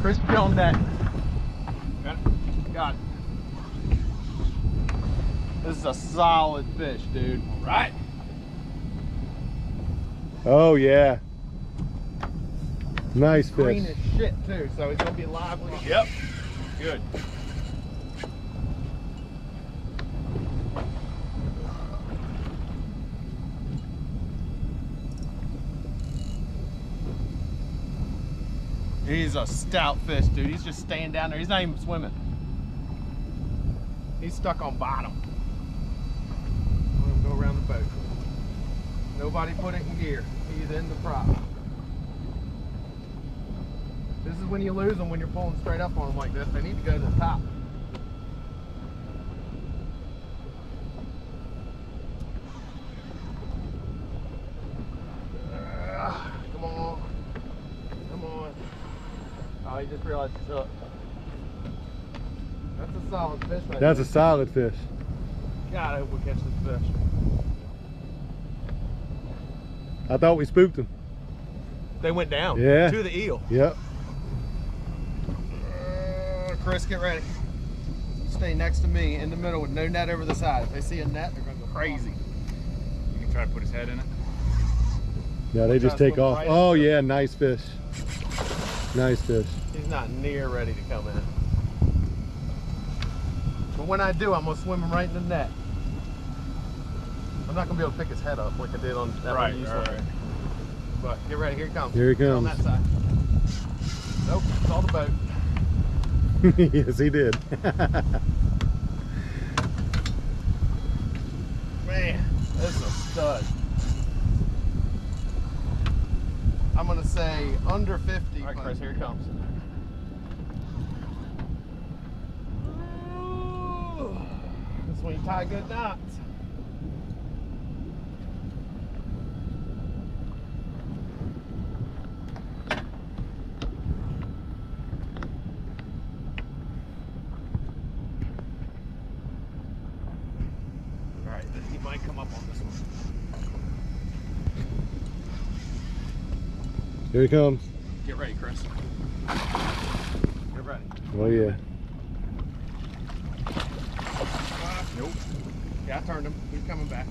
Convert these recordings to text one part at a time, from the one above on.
Chris, get on that. Got it. Got it. This is a solid fish, dude. All right. Oh yeah. Nice fish. Green as shit too, so it's gonna be lively. Yep. Good. He's a stout fish, dude. He's just staying down there. He's not even swimming. He's stuck on bottom. I'm gonna go around the boat. Nobody put it in gear. He's in the prop. This is when you lose them, when you're pulling straight up on them like this. They need to go to the top. Come on. Come on. Oh, he just realized he's up. That's a solid fish right That's there. a solid fish. God, I hope we catch this fish. I thought we spooked him. They went down. Yeah. To the eel. Yep. Chris, get ready. Stay next to me in the middle with no net over the side. If they see a net, they're going to go crazy. You can try to put his head in it. Yeah, they just Try to take swim off. right Oh into it. yeah, nice fish. Nice fish. He's not near ready to come in. But when I do, I'm going to swim him right in the net. I'm not going to be able to pick his head up like I did on that one you swam. But get ready, here he comes. Here he Get on comes. that side. Nope, it's all the boat. Yes, he did. Man, this is a stud. I'm gonna say under 50. All right, Chris, here he comes. This is when you tie good knots. He might come up on this one. Here he comes. Get ready, Chris. Get ready. Oh yeah. Nope. Yeah, I turned him. He's coming back.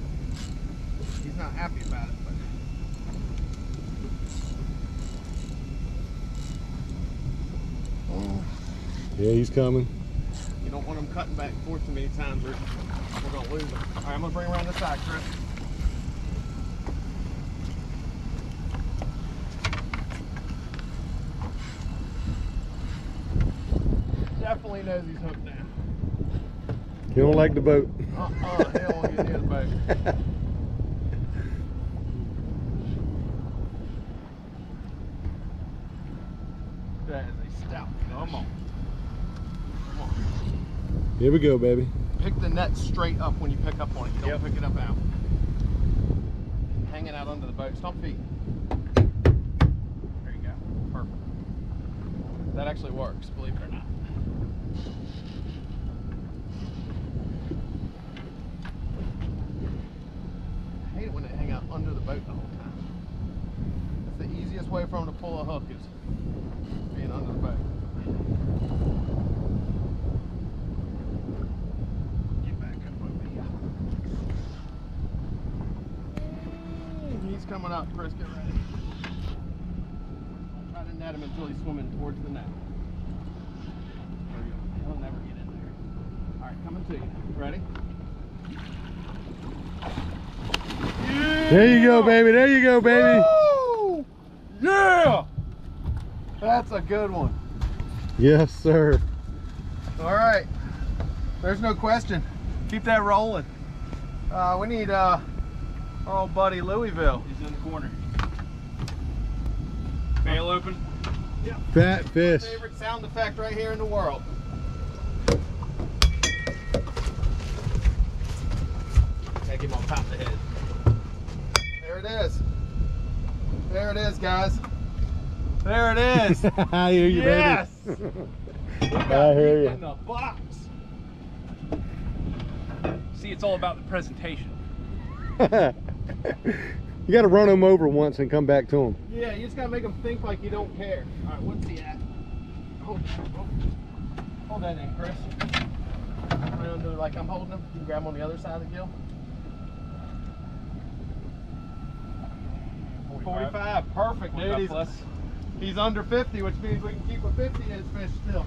He's not happy about it, but Yeah, he's coming. you don't want him cutting back and forth too many times, or we're gonna lose him. All right, I'm gonna bring him around this side, Chris. Definitely knows he's hooked now. He don't like the boat. He don't want to get near the boat. That is a stout fish. Come on. Come on. Here we go, baby. Pick the net straight up when you pick up on it. You don't Yep. pick it up out. Hanging out under the boat. Stomp feet. There you go. Perfect. That actually works, believe it or not. I hate it when they hang out under the boat the whole time. That's the easiest way for them to pull a hook is being under the boat. Get back up over here. He's coming up, Chris, get ready. Don't try to net him until he's swimming towards the net. There you go. He'll never get in there. All right, coming to you. Ready? There you go, baby. There you go, baby. Woo! Yeah! That's a good one. Yes, sir. All right. There's no question. Keep that rolling. We need our old buddy Louisville. He's in the corner. Bail open. Yep. Fat fish. Favorite sound effect right here in the world. Gotta get him on top of the head. There it is. There it is, guys. There it is. I hear you, Yes. baby. We got I hear meat you. in the box. See, it's all about the presentation. You got to run him over once and come back to him. Yeah, you just gotta make them think like you don't care. All right, what's he at? Hold that in, Chris. I'm gonna do it like I'm holding him. You can grab him on the other side of the gill. 45, perfect, dude. He's under 50, which means we can keep a 50 in his fish still.